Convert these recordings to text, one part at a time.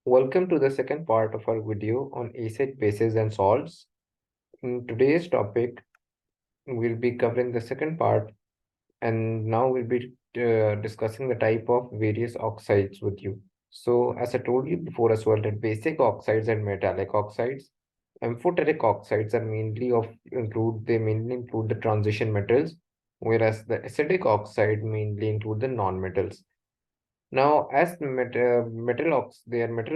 Welcome to the second part of our video on acid, bases, and salts. In today's topic, we'll be covering the second part, and now we'll be discussing the type of various oxides with you. So, as I told you before as well, that basic oxides and metallic oxides, amphoteric oxides are they mainly include the transition metals, whereas the acidic oxide mainly include the non-metals. Now, as they are metal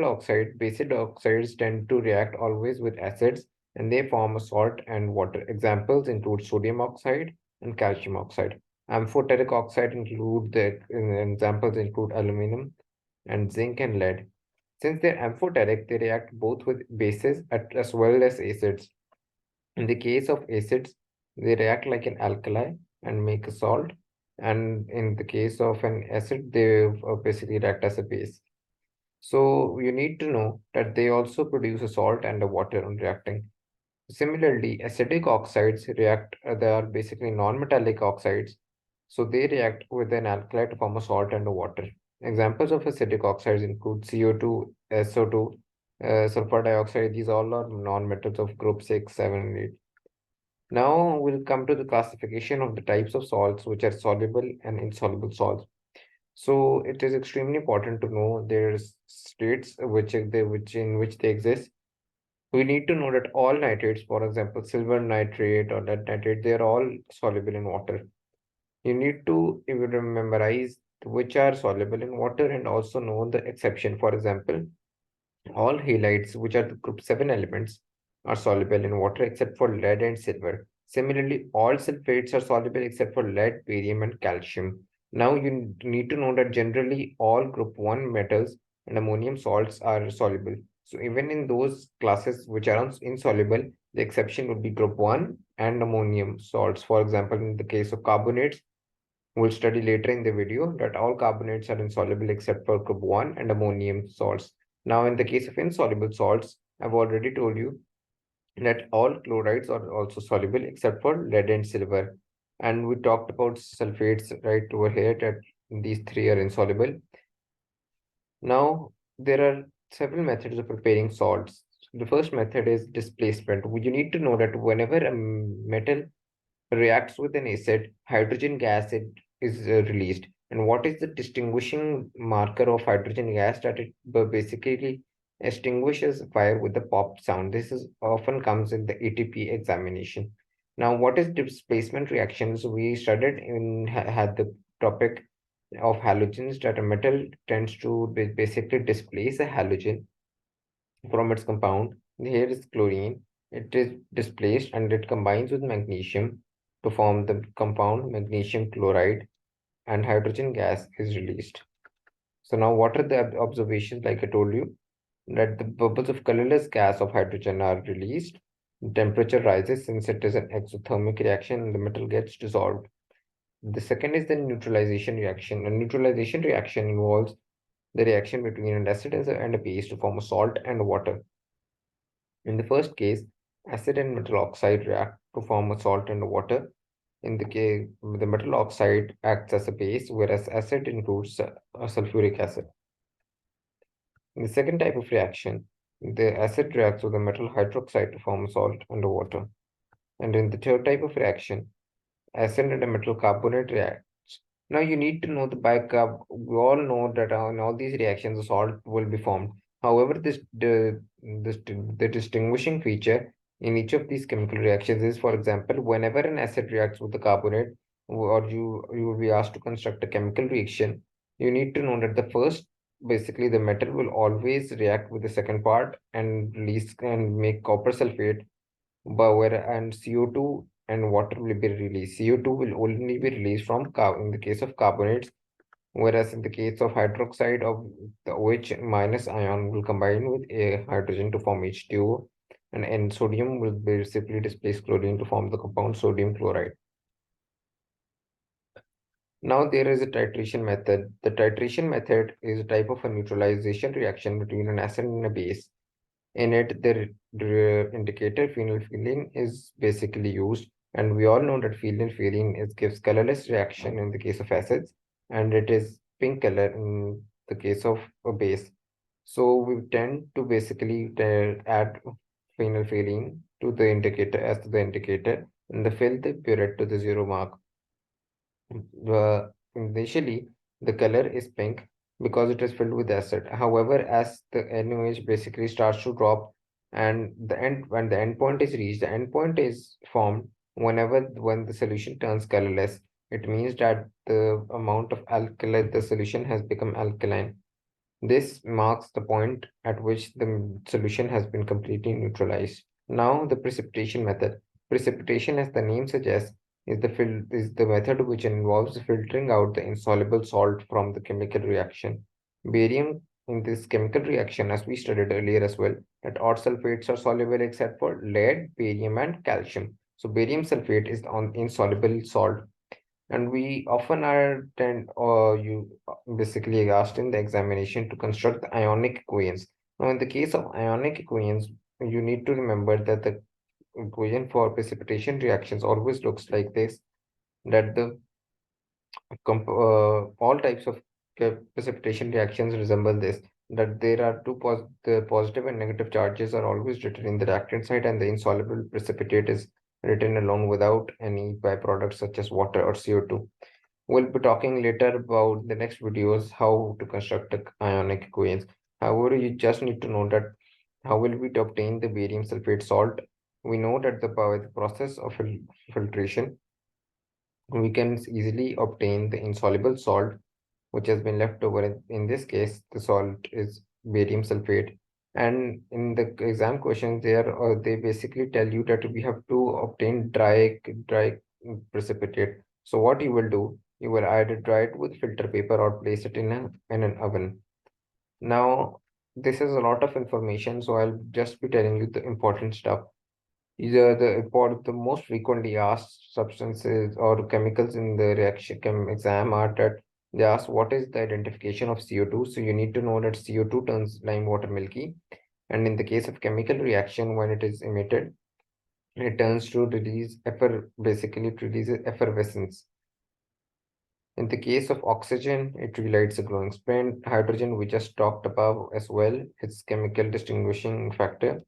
oxide, basic oxides tend to react always with acids and they form a salt and water. Examples include sodium oxide and calcium oxide. Amphoteric oxide examples include aluminum and zinc and lead. Since they're amphoteric, they react both with bases as well as acids. In the case of acids, they react like an alkali and make a salt. And in the case of an acid, they basically react as a base. So you need to know that they also produce a salt and a water on reacting. Similarly, acidic oxides they are basically non-metallic oxides. So they react with an alkali to form a salt and a water. Examples of acidic oxides include CO2, SO2, sulfur dioxide. These all are non-metals of group 6, 7, and 8. Now we'll come to the classification of the types of salts, which are soluble and insoluble salts. So it is extremely important to know their states in which they exist. We need to know that all nitrates, for example, silver nitrate or lead nitrate, they are all soluble in water. You need to even memorize which are soluble in water and also know the exception. For example, all halides, which are the group 7 elements, are soluble in water except for lead and silver. Similarly, all sulfates are soluble except for lead, barium, and calcium. Now, you need to know that generally all group 1 metals and ammonium salts are soluble. So, even in those classes which are insoluble, the exception would be group 1 and ammonium salts. For example, in the case of carbonates, we'll study later in the video that all carbonates are insoluble except for group 1 and ammonium salts. Now, in the case of insoluble salts, I've already told you that all chlorides are also soluble except for lead and silver. And we talked about sulfates right over here that these three are insoluble. Now, there are several methods of preparing salts. The first method is displacement. You need to know that whenever a metal reacts with an acid, hydrogen gas is released. And what is the distinguishing marker of hydrogen gas? That it basically extinguishes fire with the pop sound. This is often comes in the ATP examination. Now, what is displacement reactions? We studied had the topic of halogens that a metal tends to basically displace a halogen from its compound. Here is chlorine. It is displaced and it combines with magnesium to form the compound magnesium chloride, and hydrogen gas is released. So now what are the observations? Like I told you, that the bubbles of colorless gas of hydrogen are released. Temperature rises since it is an exothermic reaction and the metal gets dissolved. The second is the neutralization reaction. A neutralization reaction involves the reaction between an acid and a base to form a salt and water. In the first case, acid and metal oxide react to form a salt and water. In the case, the metal oxide acts as a base, whereas acid includes sulfuric acid. In the second type of reaction, the acid reacts with the metal hydroxide to form a salt and water. And in the third type of reaction, acid and a metal carbonate react. Now you need to know the bicarb. We all know that in all these reactions, the salt will be formed. However, the distinguishing feature in each of these chemical reactions is, for example, whenever an acid reacts with the carbonate, or you will be asked to construct a chemical reaction, you need to know that basically the metal will always react with the second part and release and make copper sulfate, and CO2 and water will be released. CO2 will only be released from in the case of carbonates, whereas in the case of hydroxide of the OH minus ion will combine with a hydrogen to form H2O, and sodium will basically displace chlorine to form the compound sodium chloride. Now there is a titration method. The titration method is a type of a neutralization reaction between an acid and a base. In it, the indicator phenolphthalein is basically used, and we all know that phenolphthalein gives colorless reaction in the case of acids, and it is pink color in the case of a base. So we tend to basically add phenolphthalein to the indicator as to the indicator and the fill the burette to the 0 mark. Initially, the color is pink because it is filled with acid. However, as the NaOH basically starts to drop and when the endpoint is reached, the endpoint is formed when the solution turns colorless. It means that the amount of alkali the solution has become alkaline. This marks the point at which the solution has been completely neutralized. Now, the precipitation method. Precipitation, as the name suggests, is the method which involves filtering out the insoluble salt from the chemical reaction. Barium in this chemical reaction, as we studied earlier as well, that odd sulfates are soluble except for lead, barium, and calcium. So barium sulfate is the insoluble salt, and we often are tend or you basically asked in the examination to construct the ionic equations. Now, in the case of ionic equations, you need to remember that the equation for precipitation reactions always looks like this, that the all types of precipitation reactions resemble this, that there are the positive and negative charges are always written in the reactant side, and the insoluble precipitate is written alone without any byproducts such as water or CO2. We'll be talking later about the next videos how to construct the ionic equations. However, you just need to know that how will we obtain the barium sulfate salt. We know that by the process of filtration, we can easily obtain the insoluble salt which has been left over. In this case, the salt is barium sulfate. And in the exam questions, they basically tell you that we have to obtain dry precipitate. So what you will do, you will either dry it with filter paper or place it in an oven. Now, this is a lot of information, so I'll just be telling you the important stuff. The most frequently asked substances or chemicals in the reaction exam are that they ask what is the identification of CO2. So you need to know that CO2 turns lime water milky. And in the case of chemical reaction, when it is emitted, it turns to basically it releases effervescence. In the case of oxygen, it relights a glowing spin. Hydrogen, we just talked about as well, its chemical distinguishing factor.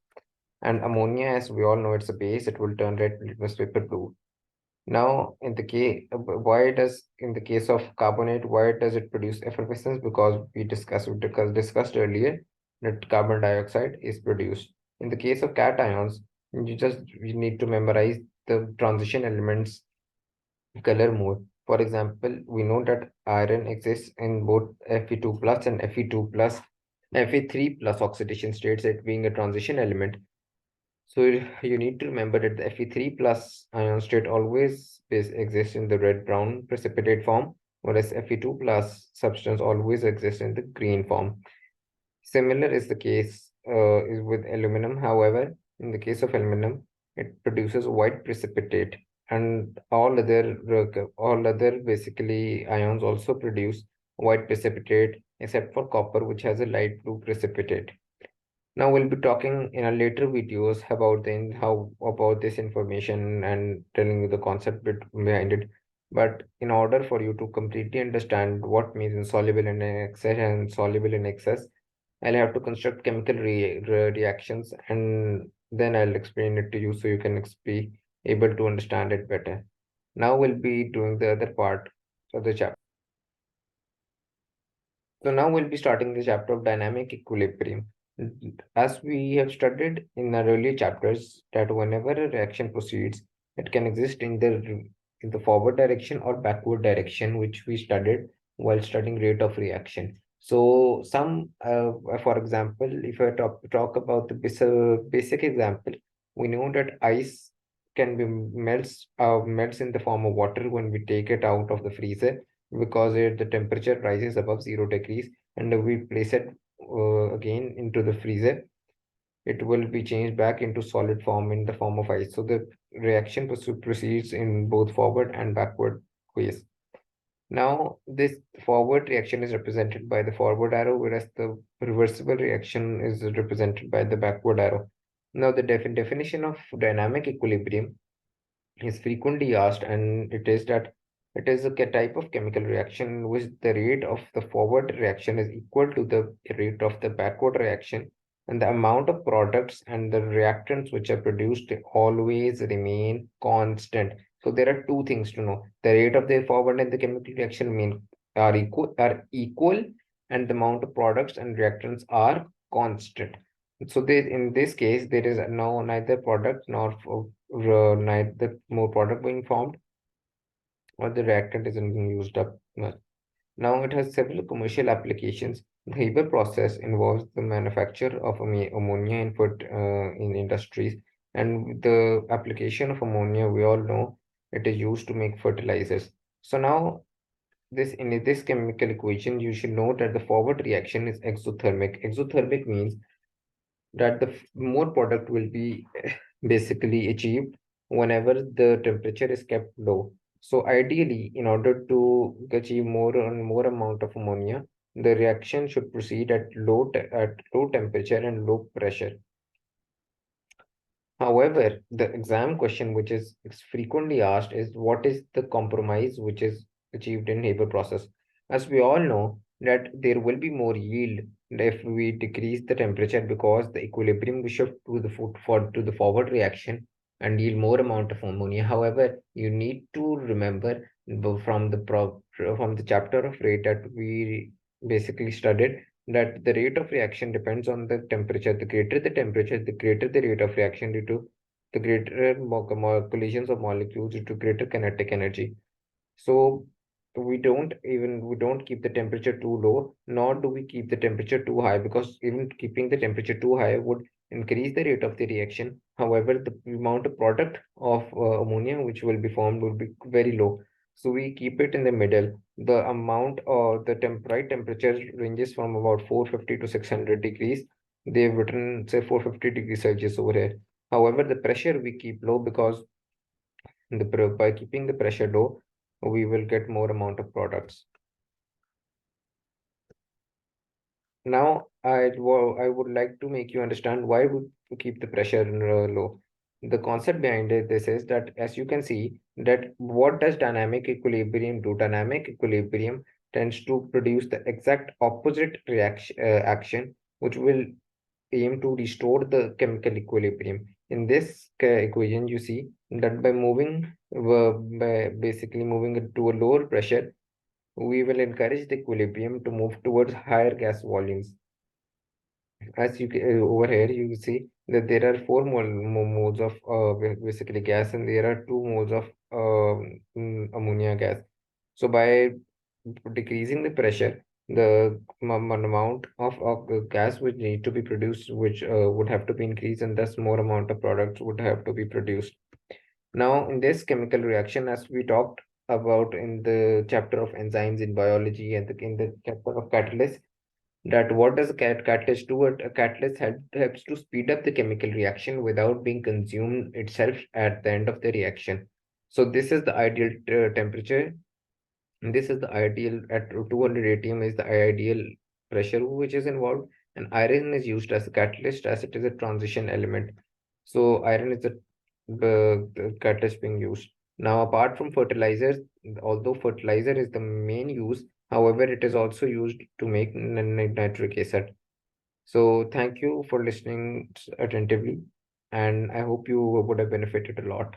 And ammonia, as we all know, it's a base, it will turn red litmus paper blue. Now, in the case of carbonate, why does it produce effervescence? Because we discussed earlier that carbon dioxide is produced. In the case of cations, you need to memorize the transition elements color mode. For example, we know that iron exists in both Fe2 plus and Fe2 plus, Fe3 plus oxidation states, it being a transition element. So you need to remember that the Fe3 plus ion state always exists in the red-brown precipitate form, whereas Fe2 plus substance always exists in the green form. Similar is the case is with aluminum. However, in the case of aluminum, it produces white precipitate, and all other basically ions also produce white precipitate, except for copper, which has a light blue precipitate. Now we'll be talking in our later videos about how about this information and telling you the concept behind it. But in order for you to completely understand what means insoluble in excess and soluble in excess, I'll have to construct chemical reactions, and then I'll explain it to you so you can be able to understand it better. Now we'll be doing the other part of the chapter. So now we'll be starting the chapter of dynamic equilibrium. As we have studied in our earlier chapters, that whenever a reaction proceeds, it can exist in the forward direction or backward direction, which we studied while studying rate of reaction. So for example, if I talk about the basic example, we know that ice can be melts in the form of water when we take it out of the freezer, because the temperature rises above 0 degrees, and we place it again into the freezer, it will be changed back into solid form in the form of ice. So the reaction proceeds in both forward and backward ways. Now, this forward reaction is represented by the forward arrow, whereas the reversible reaction is represented by the backward arrow. Now, the definition of dynamic equilibrium is frequently asked, and it is that It is a type of chemical reaction in which the rate of the forward reaction is equal to the rate of the backward reaction, and the amount of products and the reactants which are produced always remain constant. So there are two things to know. The rate of the forward and the chemical reaction are equal, and the amount of products and reactants are constant. So in this case, there is no neither product nor neither more product being formed or the reactant isn't being used up much. Now it has several commercial applications. The Haber process involves the manufacture of ammonia in industries, and the application of ammonia, we all know, it is used to make fertilizers. So now this chemical equation, you should know that the forward reaction is exothermic. Exothermic means that the more product will be basically achieved whenever the temperature is kept low. So ideally, in order to achieve more and more amount of ammonia, the reaction should proceed at low temperature and low pressure. However, the exam question which is frequently asked is what is the compromise which is achieved in Haber process? As we all know that there will be more yield if we decrease the temperature because the equilibrium will shift to the forward reaction and yield more amount of ammonia. However, you need to remember from the chapter of rate that we basically studied that the rate of reaction depends on the temperature. The greater the temperature, the greater the rate of reaction due to the greater collisions of molecules due to greater kinetic energy. So we don't keep the temperature too low, nor do we keep the temperature too high, because even keeping the temperature too high would increase the rate of the reaction. However, the amount of product of ammonia which will be formed will be very low. So we keep it in the middle. The amount or the right temperature ranges from about 450 to 600 degrees. They've written say 450 degrees Celsius over here. However, the pressure we keep low because by keeping the pressure low, we will get more amount of products. Now, I would like to make you understand why we keep the pressure low. The concept behind this is that, as you can see, that what does dynamic equilibrium do? Dynamic equilibrium tends to produce the exact opposite reaction action, which will aim to restore the chemical equilibrium. In this equation, you see that by basically moving it to a lower pressure, we will encourage the equilibrium to move towards higher gas volumes. As over here, you see that there are four modes of basically gas, and there are two modes of ammonia gas. So by decreasing the pressure, the amount of gas which need to be produced, which would have to be increased, and thus more amount of products would have to be produced. Now, in this chemical reaction, as we talked about in the chapter of enzymes in biology and in the chapter of catalyst, that what does a catalyst do? A catalyst helps to speed up the chemical reaction without being consumed itself at the end of the reaction. So this is the ideal temperature. And this is the ideal at 200 atm is the ideal pressure which is involved. And iron is used as a catalyst as it is a transition element. So iron is the catalyst being used. Now, apart from fertilizers, although fertilizer is the main use, however, it is also used to make nitric acid. So thank you for listening attentively, and I hope you would have benefited a lot.